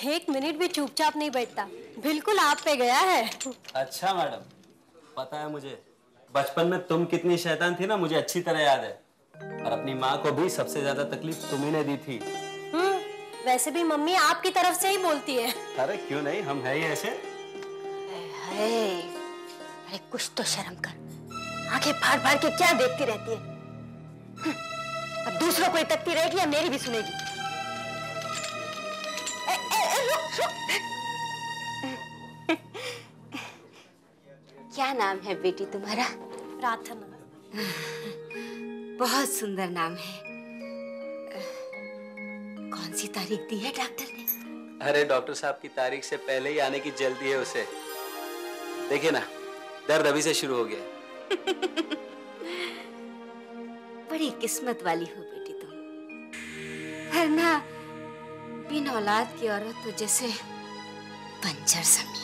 एक मिनट भी चुपचाप नहीं बैठता, बिल्कुल आप पे गया है। अच्छा मैडम, पता है मुझे बचपन में तुम कितनी शैतान थी ना, मुझे अच्छी तरह याद है। और अपनी माँ को भी सबसे ज्यादा तकलीफ तुम ही ने दी थी। वैसे भी मम्मी आपकी तरफ से ही बोलती है। अरे क्यों नहीं, हम है ही ऐसे। अरे कुछ तो शर्म कर, आंखें फाड़ फाड़ के क्या देखती रहती है? अब दूसरों को ही तकती रहेगी या मेरी भी सुनेगी? क्या नाम है बेटी तुम्हारा? प्रार्थना। बहुत सुंदर नाम है। कौन सी तारीख दी है डॉक्टर ने? अरे डॉक्टर साहब की तारीख से पहले ही आने की जल्दी है उसे। देखिए ना, दर्द अभी से शुरू हो गया। बड़ी किस्मत वाली हो बेटी तुम, वरना बिन औलाद की औरत तो जैसे बंजर जमीन।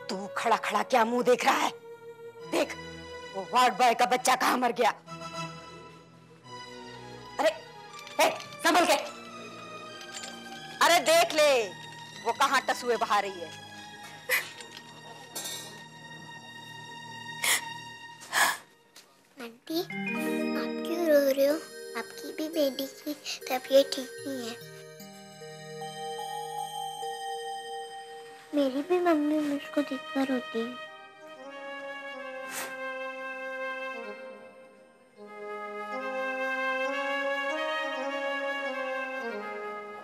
तू खड़ा खड़ा क्या मुंह देख रहा है? देख, वो वार्ड बॉय का बच्चा कहाँ मर गया। अरे संभल के, अरे देख ले वो कहाँ टसुए बहा रही है। आंटी, आप क्यों रो रहे हो? आपकी भी बेटी की तबीयत ठीक नहीं है। मेरी भी मम्मी मुझको देखकर रोती है।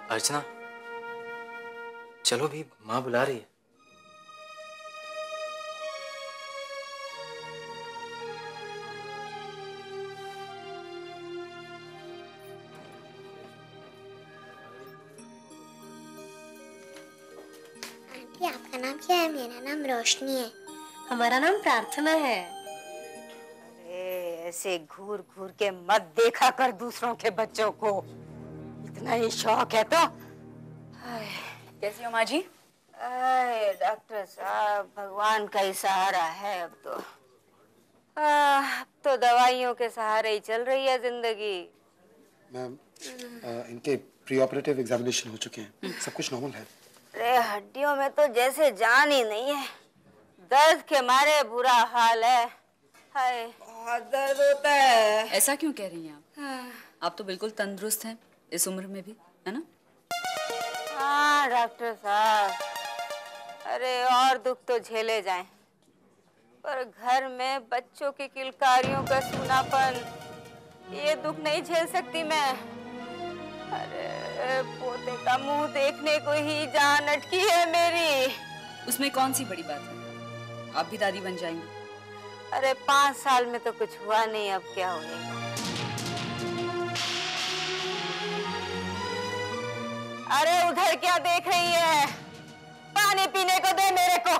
अर्चना, चलो भी, माँ बुला रही है। आंटी, आपका नाम क्या है? मेरा नाम रोशनी है। हमारा नाम प्रार्थना है। अरे ऐसे घूर घूर के मत देखा कर दूसरों के बच्चों को, इतना ही शौक है तो। कैसी हो माँ जी? डॉक्टर साहब, भगवान का ही सहारा है अब तो। अब तो दवाइयों के सहारे ही चल रही है जिंदगी। मैम, इनके प्री ऑपरेटिव एग्जामिनेशन हो चुके हैं, सब कुछ नॉर्मल है। अरे हड्डियों में तो जैसे जान ही नहीं है, दर्द के मारे बुरा हाल है। हाय, बहुत दर्द होता है। ऐसा क्यों कह रही हैं आप? आप तो बिल्कुल तंदुरुस्त हैं इस उम्र में भी, है ना? हाँ डॉक्टर साहब, अरे और दुख तो झेले जाएं, पर घर में बच्चों की किलकारियों का सूनापन, ये दुख नहीं झेल सकती मैं। अरे पोते का मुंह देखने को ही जान अटकी है मेरी। उसमें कौन सी बड़ी बात है, आप भी दादी बन जाएंगी। अरे 5 साल में तो कुछ हुआ नहीं, अब क्या होगा। अरे उधर क्या देख रही है? पानी पीने को दे मेरे को।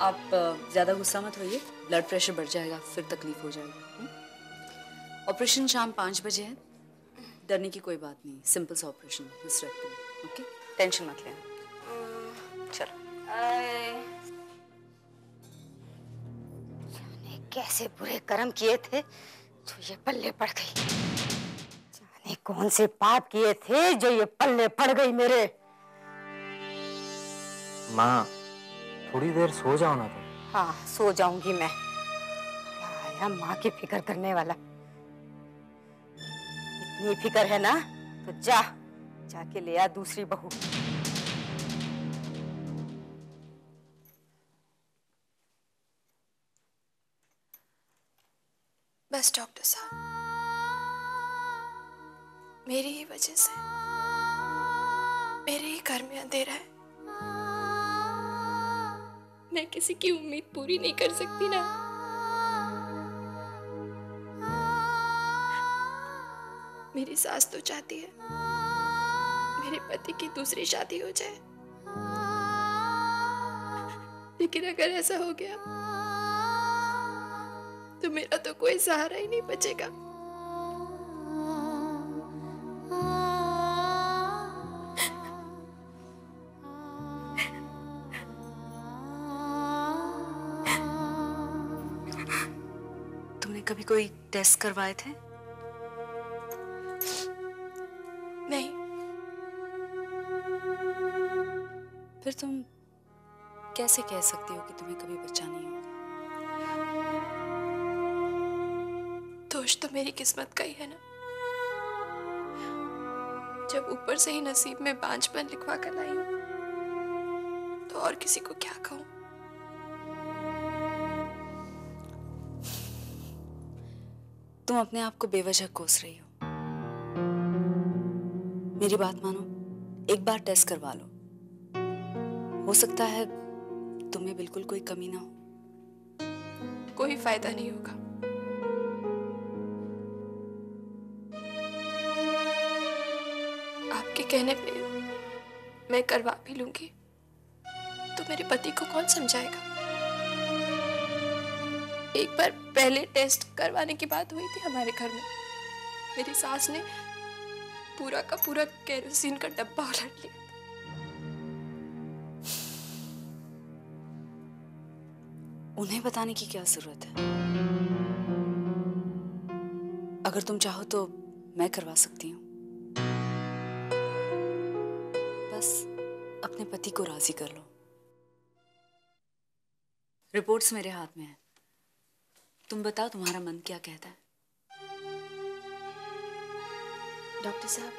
आप ज्यादा गुस्सा मत होइए, ब्लड प्रेशर बढ़ जाएगा, फिर तकलीफ हो जाएगी। ऑपरेशन शाम 5 बजे है, डरने की कोई बात नहीं, सिंपल सा ऑपरेशन, हिस्टेरेक्टोमी। ओके, टेंशन मत लेना। चलो। जाने कैसे बुरे कर्म किए थे जो ये पल्ले पड़ गई। जाने कौन से पाप किए थे जो ये पल्ले पड़ गई मेरे। माँ, थोड़ी देर सो जाओ ना तुम। हाँ, सो जाऊंगी मैं। आया माँ की फिक्र करने वाला। इतनी फिक्र है ना तो जाके ले आ दूसरी बहू। बस डॉक्टर साहब, मेरी ही वजह से मेरे ही घर में अंधेरा है। मैं किसी की उम्मीद पूरी नहीं कर सकती ना। मेरी सास तो चाहती है मेरे पति की दूसरी शादी हो जाए, लेकिन अगर ऐसा हो गया तो मेरा तो कोई सहारा ही नहीं बचेगा। कभी कोई टेस्ट करवाए थे? नहीं। फिर तुम कैसे कह सकती हो कि तुम्हें कभी बच्चा नहीं होगा? दोष तो मेरी किस्मत का ही है ना। जब ऊपर से ही नसीब में बांझपन लिखवा कर लाई हूं, तो और किसी को क्या कहूं। तुम अपने आप को बेवजह कोस रही हो। मेरी बात मानो, एक बार टेस्ट करवा लो। हो सकता है तुम्हें बिल्कुल कोई कमी ना हो। कोई फायदा नहीं होगा। आपके कहने पे मैं करवा भी लूंगी, तो मेरे पति को कौन समझाएगा। एक बार पहले टेस्ट करवाने की बात हुई थी हमारे घर में। मेरी सास ने पूरा का पूरा केरोसिन का डब्बा उलट लिया। उन्हें बताने की क्या जरूरत है? अगर तुम चाहो तो मैं करवा सकती हूँ। बस अपने पति को राजी कर लो। रिपोर्ट्स मेरे हाथ में है। तुम बताओ तुम्हारा मन क्या कहता है? डॉक्टर साहब,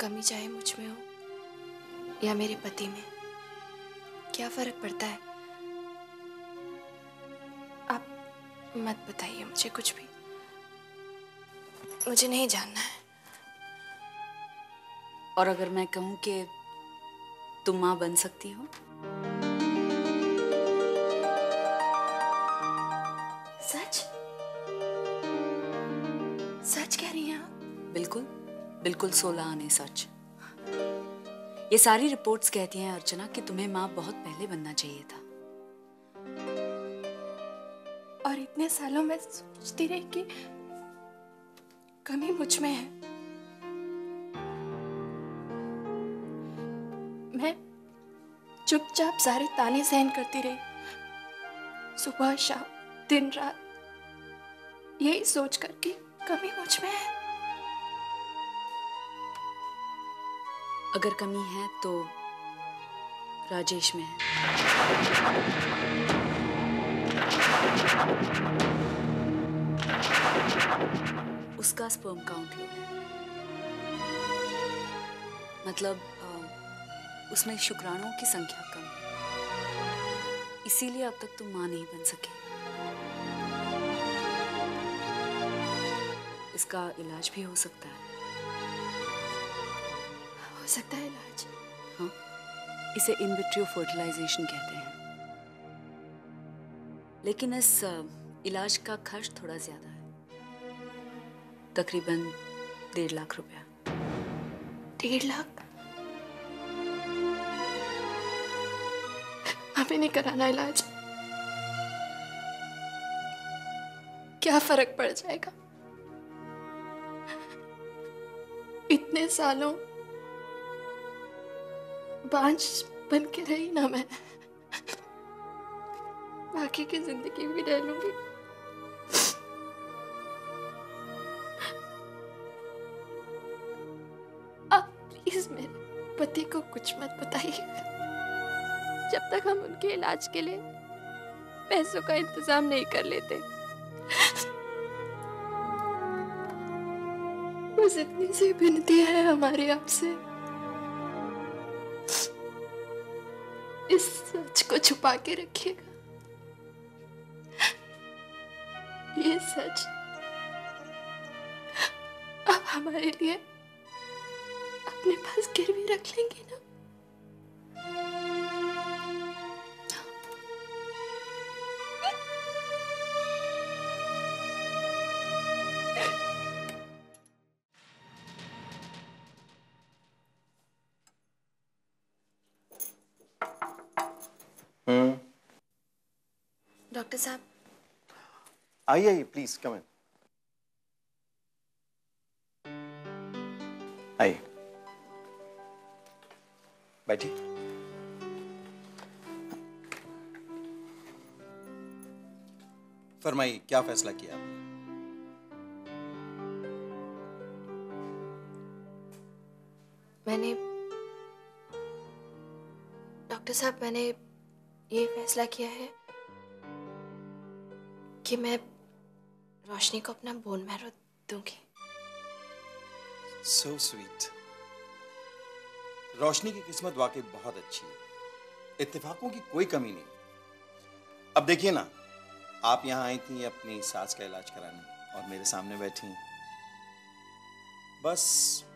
कमी चाहे मुझ में हो या मेरे पति में, क्या फर्क पड़ता है? आप मत बताइए मुझे कुछ भी। मुझे नहीं जानना है। और अगर मैं कहूं कि तुम मां बन सकती हो? सच? सच कह रही हैं आप? बिल्कुल, बिल्कुल 16 आने सच। ये सारी रिपोर्ट्स कहती हैं अर्चना कि तुम्हें मां बहुत पहले बनना चाहिए था। और इतने सालों में सोचती रही कि कमी मुझ में है। मैं चुपचाप सारे ताने सहन करती रही, सुबह शाम दिन रात, यही सोच कर कि कमी मुझ में है। अगर कमी है तो राजेश में है। उसका स्पर्म काउंट लो है। मतलब उसमें शुक्राणुओं की संख्या कम है, इसीलिए अब तक तुम मां नहीं बन सके। इसका इलाज भी हो सकता है। हो सकता है इलाज? हाँ, इसे इन विट्रो फर्टिलाइजेशन कहते हैं। लेकिन इस इलाज का खर्च थोड़ा ज्यादा है, तकरीबन 1.5 लाख रुपया। 1.5 लाख? हमें नहीं कराना इलाज। क्या फर्क पड़ जाएगा? इतने सालों बांझ बन के रही ना मैं, बाकी की जिंदगी भी रह लूंगी। आप प्लीज मेरे पति को कुछ मत बताइए जब तक हम उनके इलाज के लिए पैसों का इंतजाम नहीं कर लेते। बस इतनी सी विनती है हमारी आपसे, इस सच को छुपा के रखिएगा। ये सच आप हमारे लिए अपने पास गिरवी रख लेंगे ना? डॉक्टर साहब, आइए आइए, प्लीज कम इन। आइए, बैठिए। फरमाइए, क्या फैसला किया आपने? मैंने डॉक्टर साहब, मैंने ये फैसला किया है कि मैं रोशनी को अपना बोन मैरो दूंगी। So sweet. रोशनी की किस्मत वाकई बहुत अच्छी है, इत्तेफाकों की कोई कमी नहीं। अब देखिए ना, आप यहाँ आई थी अपनी सास का इलाज कराने और मेरे सामने बैठी हैं। बस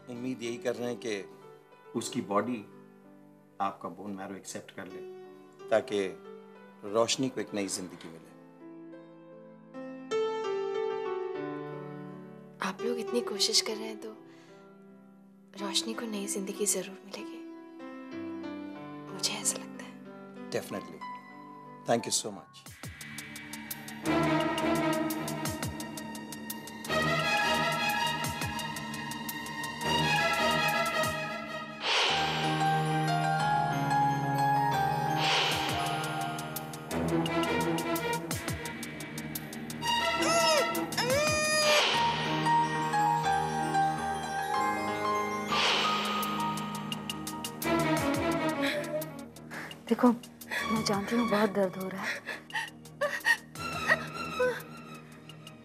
उम्मीद यही कर रहे हैं कि उसकी बॉडी आपका बोन मैरो एक्सेप्ट कर ले, ताकि रोशनी को एक नई जिंदगी मिले। आप लोग इतनी कोशिश कर रहे हैं तो रोशनी को नई जिंदगी जरूर मिलेगी, मुझे ऐसा लगता है। Definitely. Thank you so much. देखो, मैं जानती हूँ बहुत दर्द हो रहा है,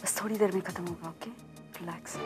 बस थोड़ी देर में खत्म होगा। Okay, relax.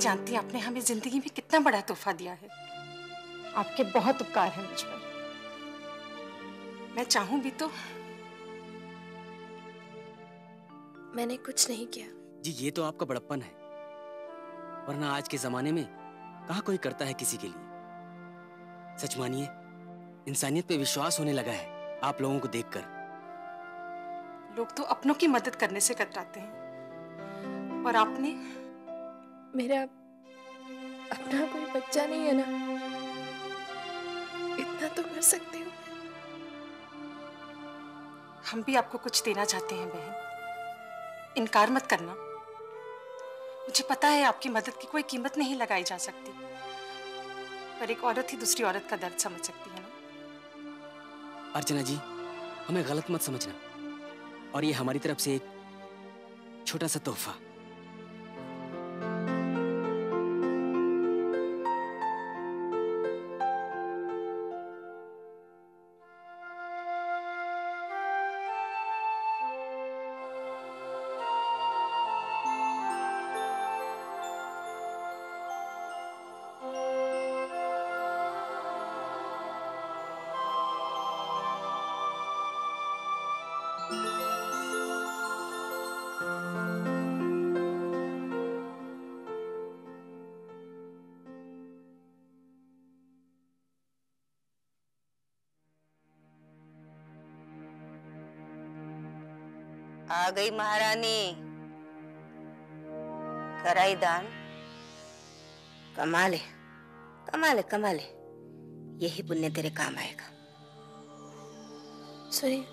जानती आपने हमें जिंदगी में कितना बड़ा तोहफा दिया है। आपके बहुत उपकार हैं मुझ पर। मैं चाहूं भी तो। मैंने कुछ नहीं किया। जी, ये तो आपका बड़प्पन है, वरना आज के जमाने में कहाँ कोई करता है किसी के लिए। सच मानिए, इंसानियत पे विश्वास होने लगा है आप लोगों को देखकर। लोग तो अपनों की मदद करने से कतराते हैं, और आपने। मेरा अपना कोई बच्चा नहीं है ना, इतना तो कर सकती हूँ। हम भी आपको कुछ देना चाहते हैं बहन, इनकार मत करना। मुझे पता है आपकी मदद की कोई कीमत नहीं लगाई जा सकती, पर एक औरत ही दूसरी औरत का दर्द समझ सकती है ना। अर्चना जी, हमें गलत मत समझना, और ये हमारी तरफ से एक छोटा सा तोहफा। आ गई महारानी, कराई दान। कमाल है, कमाल है, कमाल है। यही पुण्य तेरे काम आएगा। सुनिए,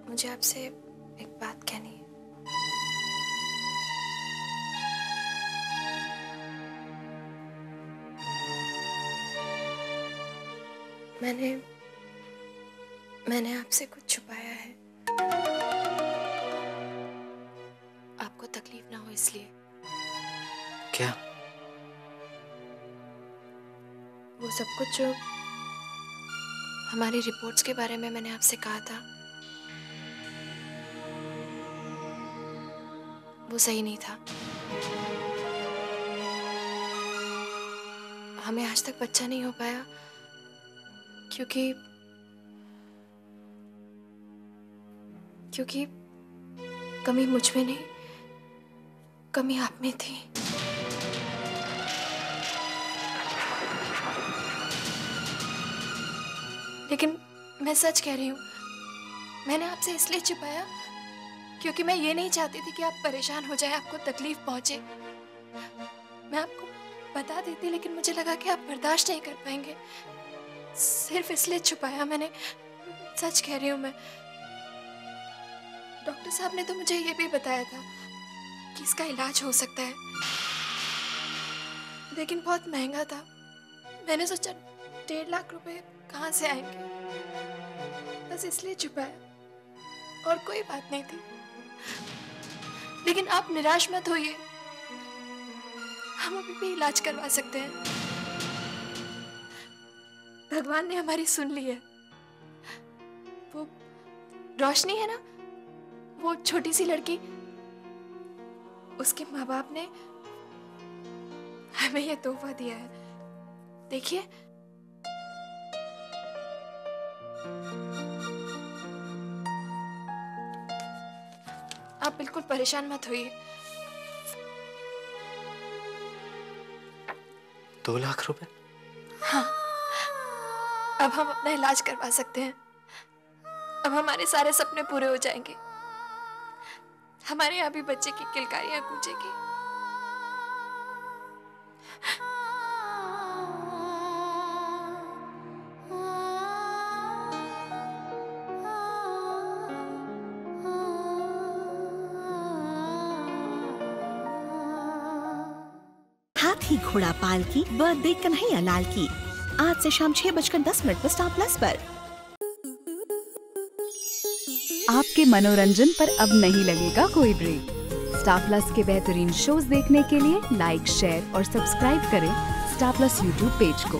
मुझे आपसे एक बात कहनी है। मैंने आपसे कुछ छुपाया है, आपको तकलीफ ना हो इसलिए। क्या? वो सब कुछ जो हमारी रिपोर्ट्स के बारे में मैंने आपसे कहा था, वो सही नहीं था। हमें आज तक बच्चा नहीं हो पाया क्योंकि कमी मुझ में नहीं, कमी आप में थी। लेकिन मैं सच कह रही हूँ, मैंने आपसे इसलिए छिपाया क्योंकि मैं ये नहीं चाहती थी कि आप परेशान हो जाए, आपको तकलीफ पहुंचे। मैं आपको बता देती, लेकिन मुझे लगा कि आप बर्दाश्त नहीं कर पाएंगे, सिर्फ इसलिए छुपाया मैंने। सच कह रही हूँ मैं। डॉक्टर साहब ने तो मुझे ये भी बताया था कि इसका इलाज हो सकता है, लेकिन बहुत महंगा था। मैंने सोचा 1.5 लाख रुपए कहाँ से आएंगे, बस इसलिए छुपाया और कोई बात नहीं थी। लेकिन आप निराश मत होइए, हम अभी भी इलाज करवा सकते हैं। भगवान ने हमारी सुन ली है। वो रोशनी है ना, वो छोटी सी लड़की, उसके माँ बाप ने हमें ये तोहफा दिया है, देखिए। आप बिल्कुल परेशान मत होइए। 2 लाख रुपए? हाँ, अब हम अपना इलाज करवा सकते हैं। अब हमारे सारे सपने पूरे हो जाएंगे। हमारे यहाँ भी बच्चे की किलकारियां गूंजेगी। हाथी घोड़ा पाल की बर्थडे कन्हैया लाल की आज से शाम 6:10 पर स्टार प्लस पर। आपके मनोरंजन पर अब नहीं लगेगा कोई ब्रेक। स्टार प्लस के बेहतरीन शोज देखने के लिए लाइक, शेयर और सब्सक्राइब करें स्टार प्लस यूट्यूब पेज को।